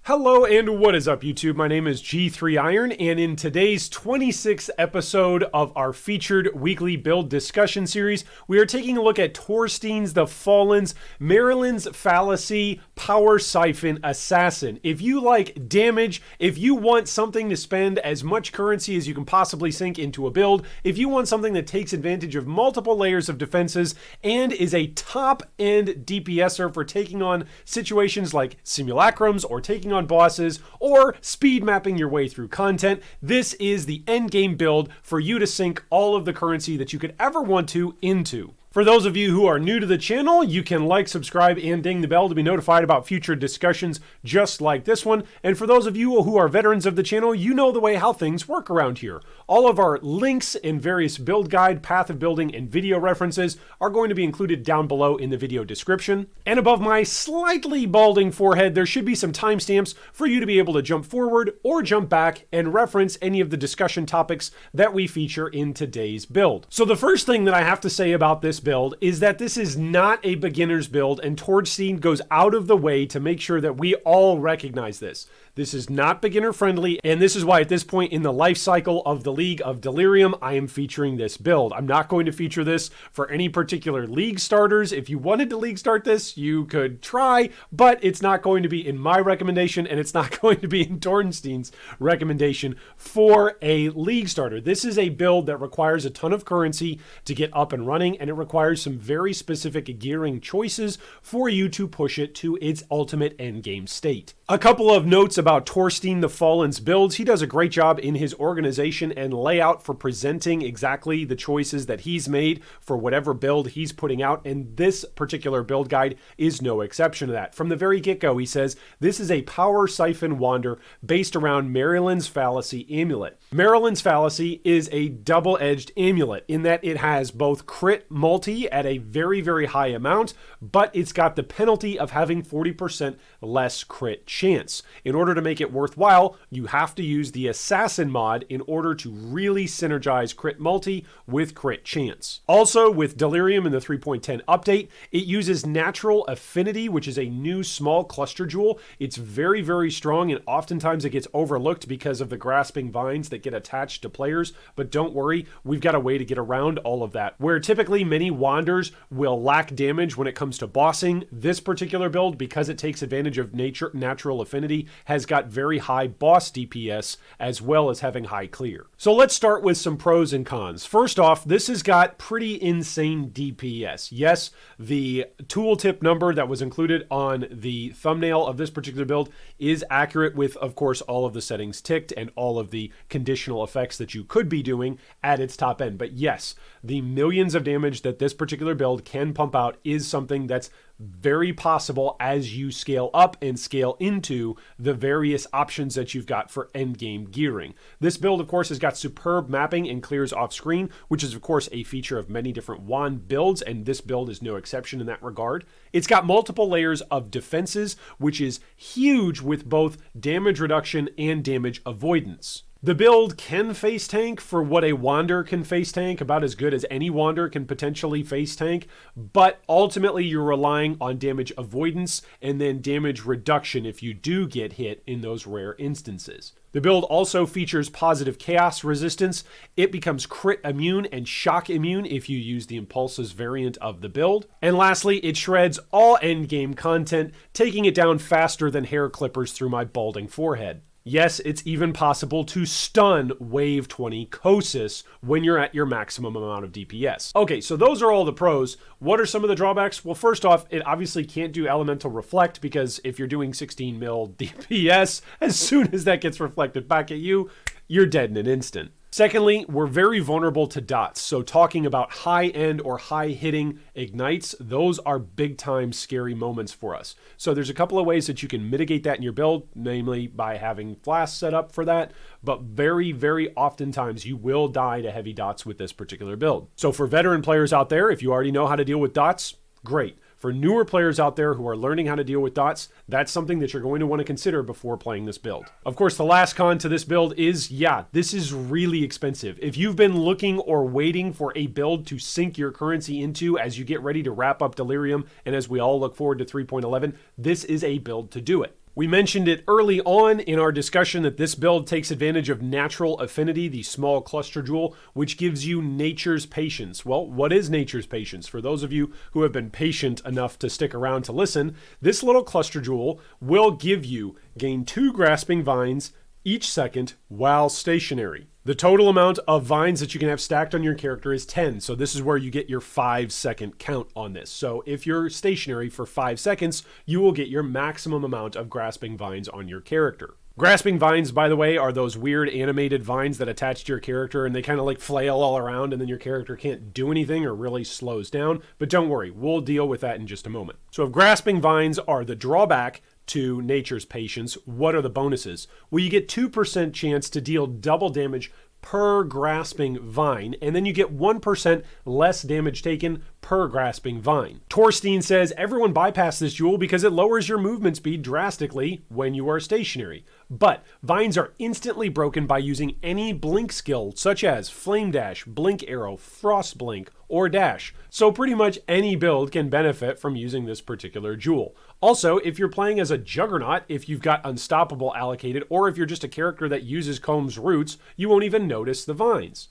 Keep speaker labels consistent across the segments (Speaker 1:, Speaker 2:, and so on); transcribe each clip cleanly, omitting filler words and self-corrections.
Speaker 1: Hello and what is up YouTube? My name is G3Iron and in today's 26th episode of our featured weekly build discussion series, we are taking a look at TorsteinTheFallen's Marylene's Fallacy Power Siphon Assassin. If you like damage, if you want something to spend as much currency as you can possibly sink into a build, if you want something that takes advantage of multiple layers of defenses and is a top-end DPSer for taking on situations like simulacrums or taking on bosses or speed mapping your way through content, this is the end game build for you to sink all of the currency that you could ever want to into. For those of you who are new to the channel, you can like, subscribe, and ding the bell to be notified about future discussions just like this one. And for those of you who are veterans of the channel, you know the way how things work around here. All of our links and various build guide, path of building, and video references are going to be included down below in the video description. And above my slightly balding forehead, there should be some timestamps for you to be able to jump forward or jump back and reference any of the discussion topics that we feature in today's build. So the first thing that I have to say about this build is that this is not a beginner's build, and Torstein goes out of the way to make sure that we all recognize this. This is not beginner friendly, and this is why at this point in the life cycle of the League of Delirium, I am featuring this build. I'm not going to feature this for any particular league starters. If you wanted to league start this, you could try, but it's not going to be in my recommendation, and it's not going to be in Torstein's recommendation for a league starter. This is a build that requires a ton of currency to get up and running, and it requires some very specific gearing choices for you to push it to its ultimate endgame state. A couple of notes about TorsteinTheFallen's builds. He does a great job in his organization and layout for presenting exactly the choices that he's made for whatever build he's putting out, and this particular build guide is no exception to that. From the very get-go, he says, this is a power siphon wander based around Marylene's Fallacy amulet. Marylene's Fallacy is a double-edged amulet in that it has both crit multi at a very, very high amount, but it's got the penalty of having 40% less crit chance. In order to make it worthwhile, you have to use the Assassin mod in order to really synergize crit multi with crit chance. Also, with Delirium in the 3.10 update, it uses Natural Affinity, which is a new small cluster jewel. It's very, very strong, and oftentimes it gets overlooked because of the grasping vines that get attached to players, but don't worry, we've got a way to get around all of that. Where typically many wanders will lack damage when it comes to bossing, this particular build, because it takes advantage of Natural Affinity, has got very high boss DPS as well as having high clear. So let's start with some pros and cons. First off, this has got pretty insane DPS. Yes, the tooltip number that was included on the thumbnail of this particular build is accurate with, of course, all of the settings ticked and all of the conditional effects that you could be doing at its top end. But yes, the millions of damage that this particular build can pump out is something that's very possible as you scale up and scale into the various options that you've got for endgame gearing. This build, of course, has got superb mapping and clears off screen, which is, of course, a feature of many different wand builds, and this build is no exception in that regard. It's got multiple layers of defenses, which is huge with both damage reduction and damage avoidance. The build can face tank for what a wander can face tank, about as good as any wander can potentially face tank, but ultimately you're relying on damage avoidance and then damage reduction if you do get hit in those rare instances. The build also features positive chaos resistance. It becomes crit immune and shock immune if you use the Impulses variant of the build. And lastly, it shreds all endgame content, taking it down faster than hair clippers through my balding forehead. Yes, it's even possible to stun Wave 20 Kosis when you're at your maximum amount of DPS. Okay, so those are all the pros. What are some of the drawbacks? Well, first off, it obviously can't do Elemental Reflect because if you're doing 16 mil DPS, as soon as that gets reflected back at you, you're dead in an instant. Secondly, we're very vulnerable to dots. So talking about high-end or high-hitting ignites, those are big-time scary moments for us. So there's a couple of ways that you can mitigate that in your build, namely by having flasks set up for that. But very, very oftentimes you will die to heavy dots with this particular build. So for veteran players out there, if you already know how to deal with dots, great. For newer players out there who are learning how to deal with dots, that's something that you're going to want to consider before playing this build. Of course, the last con to this build is, yeah, this is really expensive. If you've been looking or waiting for a build to sink your currency into as you get ready to wrap up Delirium, and as we all look forward to 3.11, this is a build to do it. We mentioned it early on in our discussion that this build takes advantage of natural affinity, the small cluster jewel, which gives you nature's patience. Well, what is nature's patience? For those of you who have been patient enough to stick around to listen, this little cluster jewel will give you gain 2 grasping vines each second while stationary. The total amount of vines that you can have stacked on your character is 10. So this is where you get your 5-second count on this. So if you're stationary for 5 seconds, you will get your maximum amount of grasping vines on your character. Grasping vines, by the way, are those weird animated vines that attach to your character and they kind of like flail all around and then your character can't do anything or really slows down. But don't worry, we'll deal with that in just a moment. So if grasping vines are the drawback to nature's patience, what are the bonuses? Well, you get 2% chance to deal double damage per grasping vine, and then you get 1% less damage taken per grasping vine. Torstein says everyone bypass this jewel because it lowers your movement speed drastically when you are stationary. But vines are instantly broken by using any blink skill such as Flame Dash, Blink Arrow, Frost Blink, or Dash. So pretty much any build can benefit from using this particular jewel. Also, if you're playing as a Juggernaut, if you've got Unstoppable allocated, or if you're just a character that uses Comb's Roots, you won't even notice the vines.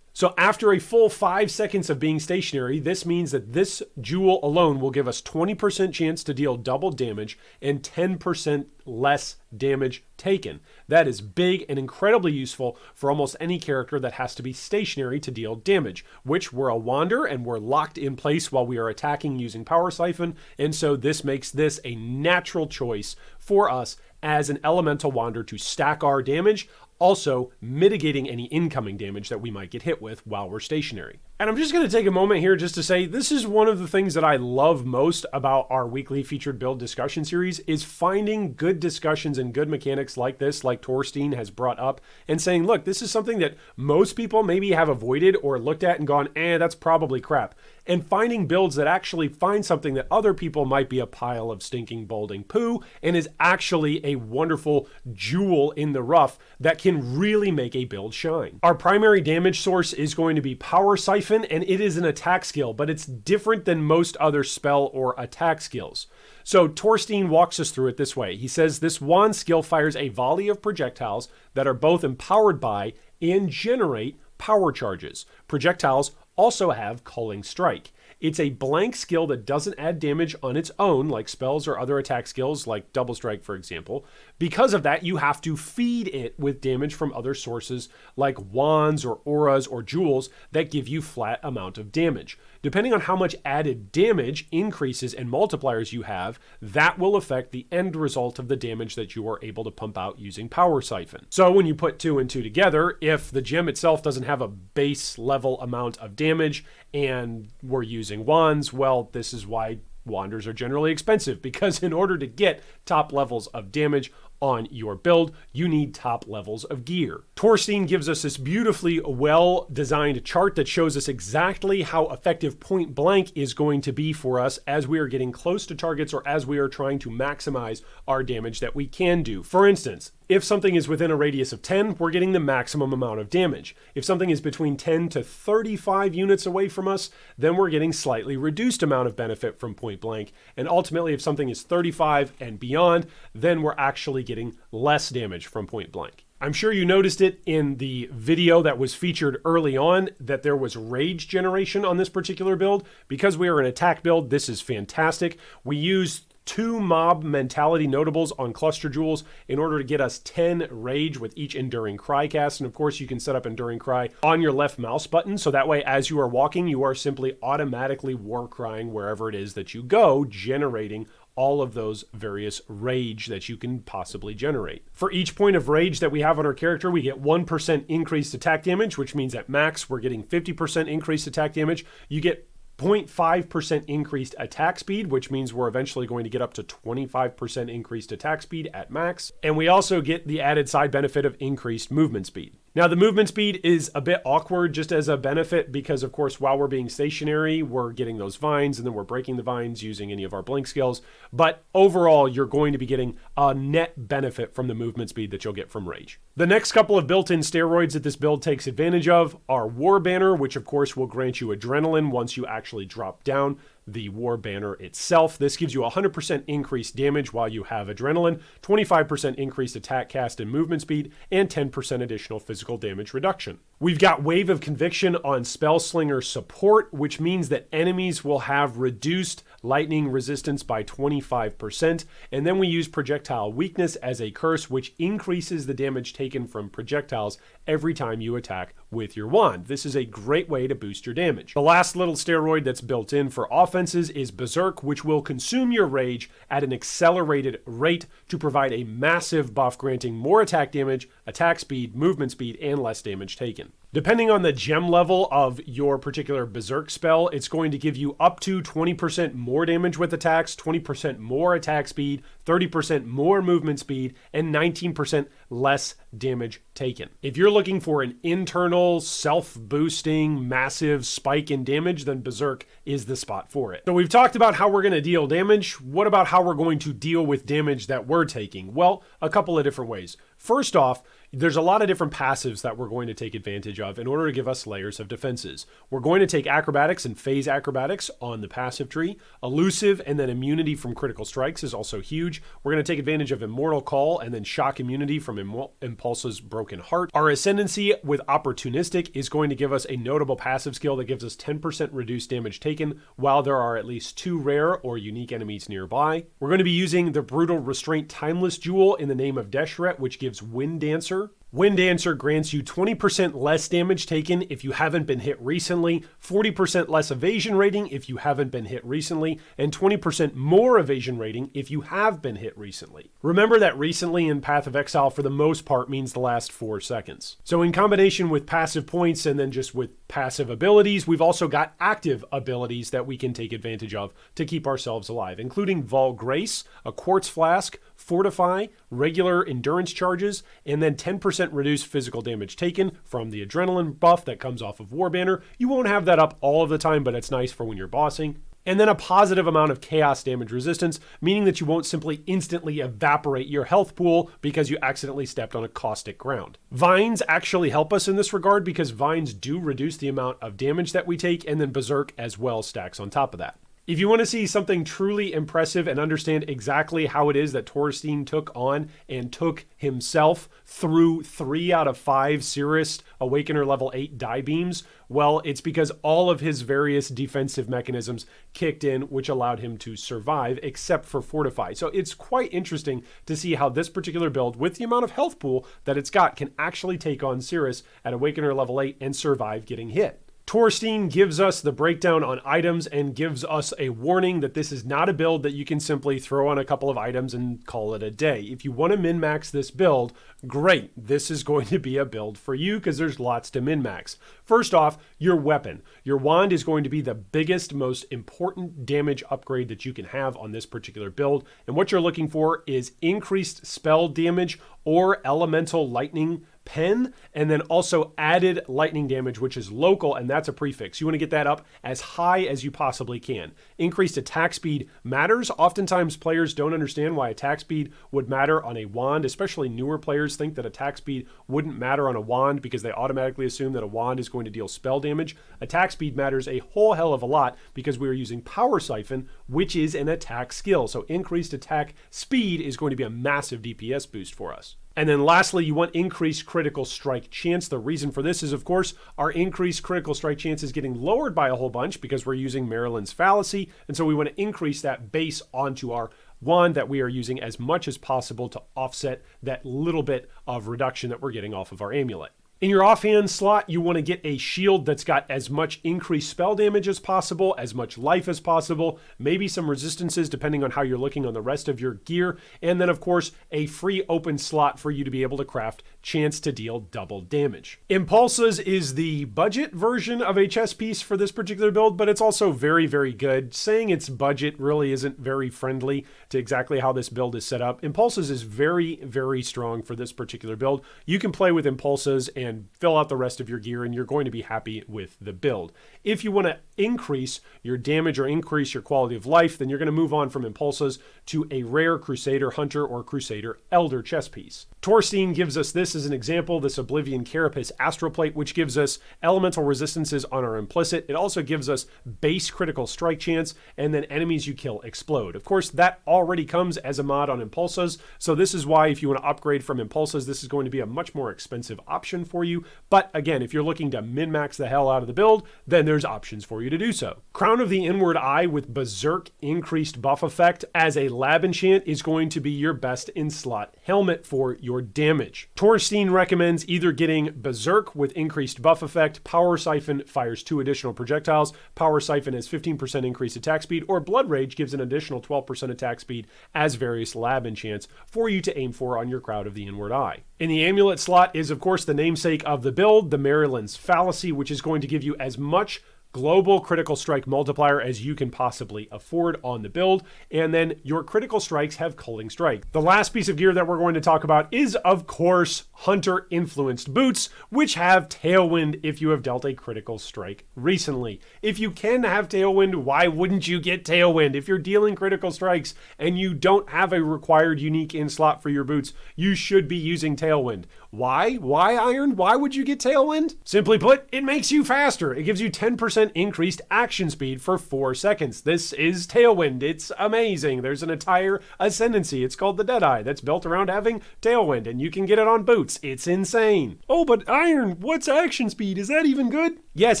Speaker 1: So after a full 5 seconds of being stationary, this means that this jewel alone will give us 20% chance to deal double damage and 10% less damage taken. That is big and incredibly useful for almost any character that has to be stationary to deal damage, which we're a wander and we're locked in place while we are attacking using Power Siphon, and so this makes this a natural choice for us as an elemental wander to stack our damage, also mitigating any incoming damage that we might get hit with while we're stationary. And I'm just going to take a moment here just to say this is one of the things that I love most about our weekly featured build discussion series is finding good discussions and good mechanics like this, like Torstein has brought up, and saying, look, this is something that most people maybe have avoided or looked at and gone, that's probably crap. And finding builds that actually find something that other people might be a pile of stinking balding poo and is actually a wonderful jewel in the rough that can really make a build shine. Our primary damage source is going to be Power Siphon, and it is an attack skill, but it's different than most other spell or attack skills. So Torstein walks us through it this way. He says this wand skill fires a volley of projectiles that are both empowered by and generate power charges. Projectiles also have Culling Strike. It's a blank skill that doesn't add damage on its own, like spells or other attack skills, like Double Strike, for example. Because of that, you have to feed it with damage from other sources, like wands or auras or jewels that give you flat amount of damage. Depending on how much added damage, increases, and multipliers you have, that will affect the end result of the damage that you are able to pump out using Power Siphon. So when you put 2 and 2 together, if the gem itself doesn't have a base level amount of damage and we're using wands, well, this is why wanders are generally expensive, because in order to get top levels of damage on your build, you need top levels of gear. Torstein gives us this beautifully well-designed chart that shows us exactly how effective point blank is going to be for us as we are getting close to targets or as we are trying to maximize our damage that we can do. For instance, if something is within a radius of 10, we're getting the maximum amount of damage. If something is between 10 to 35 units away from us, then we're getting slightly reduced amount of benefit from point blank. And ultimately, if something is 35 and beyond, then we're actually getting less damage from point blank. I'm sure you noticed it in the video that was featured early on that there was rage generation on this particular build. Because we are an attack build, this is fantastic. We use 2 mob mentality notables on cluster jewels in order to get us 10 rage with each enduring cry cast. And of course you can set up enduring cry on your left mouse button, so that way as you are walking you are simply automatically war crying wherever it is that you go, generating all of those various rage that you can possibly generate. For each point of rage that we have on our character, we get 1% increased attack damage, which means at max we're getting 50% increased attack damage. You get 0.5% increased attack speed, which means we're eventually going to get up to 25% increased attack speed at max. And we also get the added side benefit of increased movement speed. Now, the movement speed is a bit awkward just as a benefit because, of course, while we're being stationary, we're getting those vines and then we're breaking the vines using any of our blink skills. But overall, you're going to be getting a net benefit from the movement speed that you'll get from Rage. The next couple of built-in steroids that this build takes advantage of are War Banner, which of course will grant you adrenaline once you actually drop down. the war banner itself. This gives you 100% increased damage while you have adrenaline, 25% increased attack, cast, and movement speed, and 10% additional physical damage reduction. We've got Wave of Conviction on Spellslinger support, which means that enemies will have reduced lightning resistance by 25%, and then we use Projectile Weakness as a curse, which increases the damage taken from projectiles every time you attack with your wand. This is a great way to boost your damage. The last little steroid that's built in for offenses is Berserk, which will consume your rage at an accelerated rate to provide a massive buff, granting more attack damage, attack speed, movement speed, and less damage taken. Depending on the gem level of your particular Berserk spell, it's going to give you up to 20% more damage with attacks, 20% more attack speed, 30% more movement speed, and 19% less damage taken. If you're looking for an internal, self-boosting, massive spike in damage, then Berserk is the spot for it. So we've talked about how we're going to deal damage. What about how we're going to deal with damage that we're taking? Well, a couple of different ways. First off, there's a lot of different passives that we're going to take advantage of in order to give us layers of defenses. We're going to take Acrobatics and Phase Acrobatics on the passive tree. Elusive and then Immunity from Critical Strikes is also huge. We're going to take advantage of Immortal Call and then Shock Immunity from Impulse's Broken Heart. Our Ascendancy with Opportunistic is going to give us a notable passive skill that gives us 10% reduced damage taken while there are at least 2 rare or unique enemies nearby. We're going to be using the Brutal Restraint Timeless Jewel in the name of Deshret, which gives Wind Dancer. Wind Dancer grants you 20% less damage taken if you haven't been hit recently, 40% less evasion rating if you haven't been hit recently, and 20% more evasion rating if you have been hit recently. Remember that recently in Path of Exile for the most part means the last 4 seconds. So in combination with passive points and then just with passive abilities, we've also got active abilities that we can take advantage of to keep ourselves alive, including Vol Grace, a Quartz Flask, Fortify, regular endurance charges, and then 10% reduced physical damage taken from the adrenaline buff that comes off of War Banner. You won't have that up all of the time, but it's nice for when you're bossing. And then a positive amount of chaos damage resistance, meaning that you won't simply instantly evaporate your health pool because you accidentally stepped on a caustic ground. Vines actually help us in this regard because vines do reduce the amount of damage that we take, and then Berserk as well stacks on top of that. If you want to see something truly impressive and understand exactly how it is that Torstein took on and took himself through 3 out of 5 Cirrus Awakener level 8 die beams, well, it's because all of his various defensive mechanisms kicked in, which allowed him to survive, except for Fortify. So it's quite interesting to see how this particular build, with the amount of health pool that it's got, can actually take on Cirrus at Awakener level 8 and survive getting hit. Torstein gives us the breakdown on items and gives us a warning that this is not a build that you can simply throw on a couple of items and call it a day. If you want to min-max this build, great. This is going to be a build for you because there's lots to min-max. First off, your weapon. Your wand is going to be the biggest, most important damage upgrade that you can have on this particular build. And what you're looking for is increased spell damage or elemental lightning pen, and then also added lightning damage, which is local, and that's a prefix. You want to get that up as high as you possibly can. Increased attack speed matters. Oftentimes players don't understand why attack speed would matter on a wand, especially newer players think that attack speed wouldn't matter on a wand because they automatically assume that a wand is going to deal spell damage. Attack speed matters a whole hell of a lot because we are using Power Siphon, which is an attack skill. So increased attack speed is going to be a massive DPS boost for us. And then lastly, you want increased critical strike chance. The reason for this is, of course, our increased critical strike chance is getting lowered by a whole bunch because we're using Marylene's Fallacy. And so we want to increase that base onto our wand that we are using as much as possible to offset that little bit of reduction that we're getting off of our amulet. In your offhand slot, you want to get a shield that's got as much increased spell damage as possible, as much life as possible, maybe some resistances depending on how you're looking on the rest of your gear, and then of course a free open slot for you to be able to craft chance to deal double damage. Impulses is the budget version of a chess piece for this particular build, but it's also very, very good. Saying it's budget really isn't very friendly to exactly how this build is set up. Impulses is very, very strong for this particular build. You can play with Impulses and fill out the rest of your gear, and you're going to be happy with the build. If you want to increase your damage or increase your quality of life, then you're going to move on from Impulses to a rare Crusader Hunter or Crusader Elder chess piece. Torstein gives us this as an example, this Oblivion Carapace Astral Plate, which gives us elemental resistances on our implicit. It also gives us base critical strike chance, and then enemies you kill explode. Of course, that already comes as a mod on Impulsas, so this is why if you want to upgrade from Impulsas, this is going to be a much more expensive option for you. But again, if you're looking to min-max the hell out of the build, then there's options for you to do so. Crown of the Inward Eye with Berserk increased buff effect as a lab enchant is going to be your best in-slot helmet for your damage. Torstein recommends either getting Berserk with increased buff effect, Power Siphon fires 2 additional projectiles, Power Siphon has 15% increased attack speed, or Blood Rage gives an additional 12% attack speed as various lab enchants for you to aim for on your Crown of the Inward Eye. In the amulet slot is of course the namesake of the build, the Marylene's Fallacy, which is going to give you as much global critical strike multiplier as you can possibly afford on the build, and then your critical strikes have culling strike. The last piece of gear that we're going to talk about is of course Hunter influenced boots, which have Tailwind if you have dealt a critical strike recently. If you can have Tailwind, why wouldn't you get Tailwind? If you're dealing critical strikes and you don't have a required unique in slot for your boots, you should be using Tailwind. Why? Why, Iron? Why would you get Tailwind? Simply put, it makes you faster. It gives you 10% increased action speed for 4 seconds. This is Tailwind. It's amazing. There's an entire Ascendancy. It's called the Deadeye that's built around having Tailwind, and you can get it on boots. It's insane. Oh, but Iron, what's action speed? Is that even good? Yes,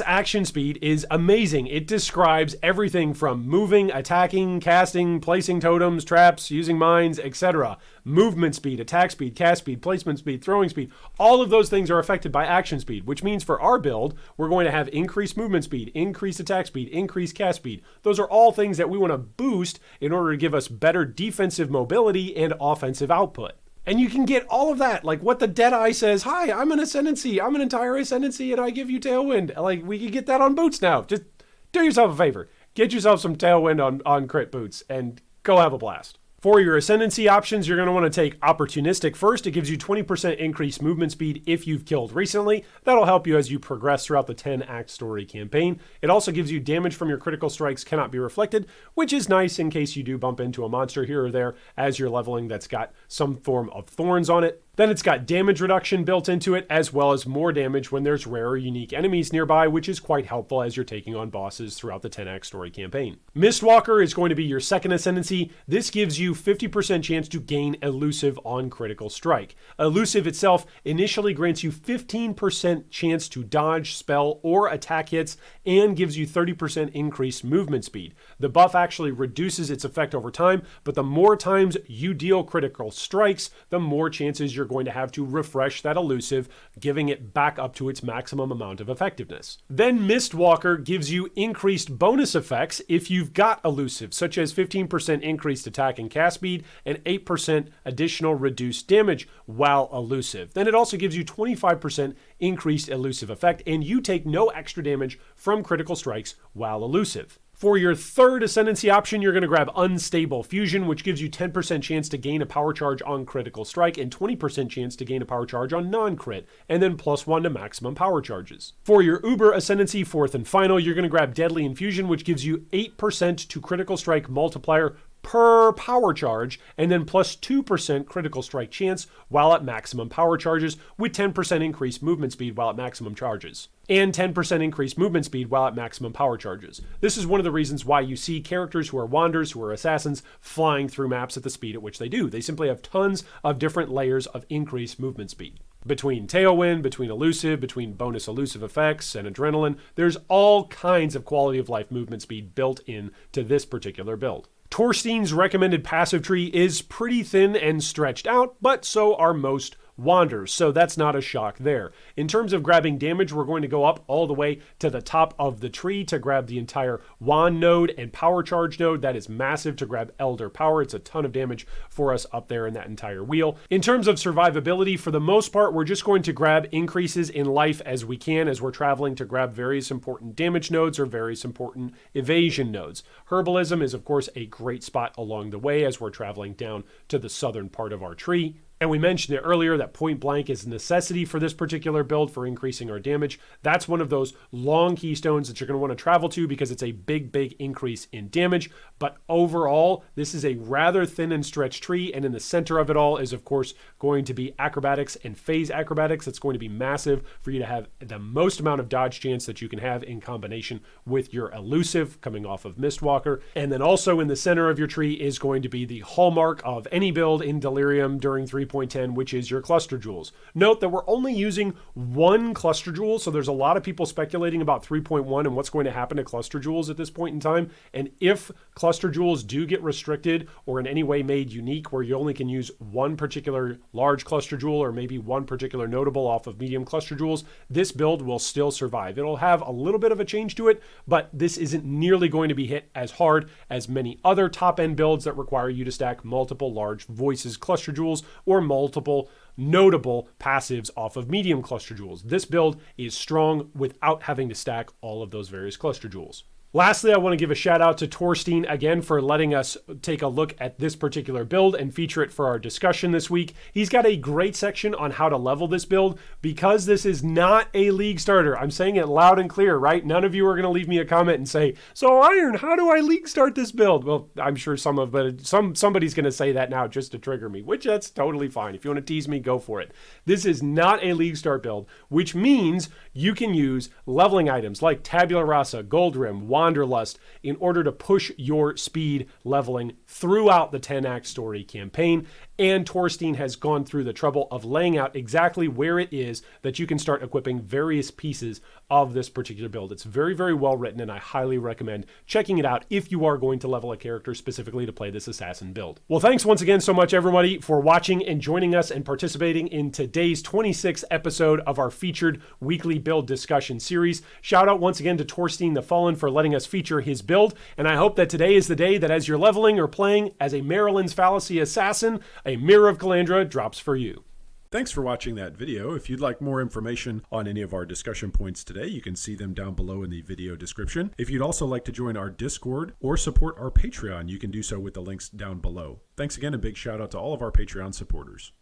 Speaker 1: action speed is amazing. It describes everything from moving, attacking, casting, placing totems, traps, using mines, etc. Movement speed, attack speed, cast speed, placement speed, throwing speed. All of those things are affected by action speed, which means for our build, we're going to have increased movement speed, increased attack speed, increased cast speed. Those are all things that we want to boost in order to give us better defensive mobility and offensive output. And you can get all of that, like what the Deadeye says, hi, I'm an Ascendancy, I'm an entire Ascendancy, and I give you Tailwind. Like, we can get that on boots now. Just do yourself a favor. Get yourself some Tailwind on crit boots, and go have a blast. For your Ascendancy options, you're going to want to take Opportunistic first. It gives you 20% increased movement speed if you've killed recently. That'll help you as you progress throughout the 10-act story campaign. It also gives you damage from your critical strikes cannot be reflected, which is nice in case you do bump into a monster here or there as you're leveling that's got some form of thorns on it. Then it's got damage reduction built into it, as well as more damage when there's rare or unique enemies nearby, which is quite helpful as you're taking on bosses throughout the 10-act story campaign. Mistwalker is going to be your second Ascendancy. This gives you 50% chance to gain Elusive on critical strike. Elusive itself initially grants you 15% chance to dodge, spell, or attack hits, and gives you 30% increased movement speed. The buff actually reduces its effect over time, but the more times you deal critical strikes, the more chances you're going to have to refresh that Elusive, giving it back up to its maximum amount of effectiveness. Then Mistwalker gives you increased bonus effects if you've got Elusive, such as 15% increased attack and cast speed and 8% additional reduced damage while Elusive. Then it also gives you 25% increased Elusive effect, and you take no extra damage from critical strikes while Elusive. For your third Ascendancy option, you're going to grab Unstable Fusion, which gives you 10% chance to gain a power charge on critical strike and 20% chance to gain a power charge on non-crit, and then +1 to maximum power charges. For your Uber Ascendancy, fourth and final, you're going to grab Deadly Infusion, which gives you 8% to critical strike multiplier per power charge, and then +2% critical strike chance while at maximum power charges, with 10% increased movement speed while at maximum charges, and 10% increased movement speed while at maximum power charges. This is one of the reasons why you see characters who are Wanderers, who are Assassins, flying through maps at the speed at which they do. They simply have tons of different layers of increased movement speed. Between Tailwind, between Elusive, between bonus Elusive effects and Adrenaline, there's all kinds of quality of life movement speed built in to this particular build. Torstein's recommended passive tree is pretty thin and stretched out, but so are most Wanderers, so that's not a shock there. In terms of grabbing damage, we're going to go up all the way to the top of the tree to grab the entire Wand node and Power Charge node. That is massive to grab Elder Power. It's a ton of damage for us up there in that entire wheel. In terms of survivability, for the most part, we're just going to grab increases in life as we can as we're traveling to grab various important damage nodes or various important evasion nodes. Herbalism is, of course, a great spot along the way as we're traveling down to the southern part of our tree. And we mentioned it earlier that point blank is a necessity for this particular build for increasing our damage. That's one of those long keystones that you're going to want to travel to because it's a big increase in damage. But overall, this is a rather thin and stretched tree. And in the center of it all is, of course, going to be acrobatics and phase acrobatics. It's going to be massive for you to have the most amount of dodge chance that you can have in combination with your elusive coming off of Mistwalker. And then also in the center of your tree is going to be the hallmark of any build in Delirium during 3.10, which is your cluster jewels. Note that we're only using one cluster jewel, so there's a lot of people speculating about 3.1 and what's going to happen to cluster jewels at this point in time. And if cluster jewels do get restricted or in any way made unique where you only can use one particular large cluster jewel or maybe one particular notable off of medium cluster jewels, this build will still survive. It'll have a little bit of a change to it, but this isn't nearly going to be hit as hard as many other top-end builds that require you to stack multiple large voices cluster jewels or multiple notable passives off of medium cluster jewels. This build is strong without having to stack all of those various cluster jewels. Lastly, I want to give a shout out to Torstein again for letting us take a look at this particular build and feature it for our discussion this week. He's got a great section on how to level this build because this is not a league starter. I'm saying it loud and clear, right? None of you are going to leave me a comment and say, "So Iron, how do I league start this build?" Well, I'm sure somebody's going to say that now just to trigger me, which that's totally fine. If you want to tease me, go for it. This is not a league start build, which means you can use leveling items like Tabula Rasa, Gold Rim, Wanderlust in order to push your speed leveling throughout the 10-act story campaign. And Torstein has gone through the trouble of laying out exactly where it is that you can start equipping various pieces of this particular build. It's very well written, and I highly recommend checking it out if you are going to level a character specifically to play this assassin build. Well, thanks once again so much, everybody, for watching and joining us and participating in today's 26th episode of our featured weekly build discussion series. Shout out once again to TorsteinTheFallen for letting us feature his build, and I hope that today is the day that as you're leveling or playing as a Marylene's Fallacy assassin, a Mirror of Calandra drops for you.
Speaker 2: Thanks for watching that video. If you'd like more information on any of our discussion points today, you can see them down below in the video description. If you'd also like to join our Discord or support our Patreon, you can do so with the links down below. Thanks again, and big shout out to all of our Patreon supporters.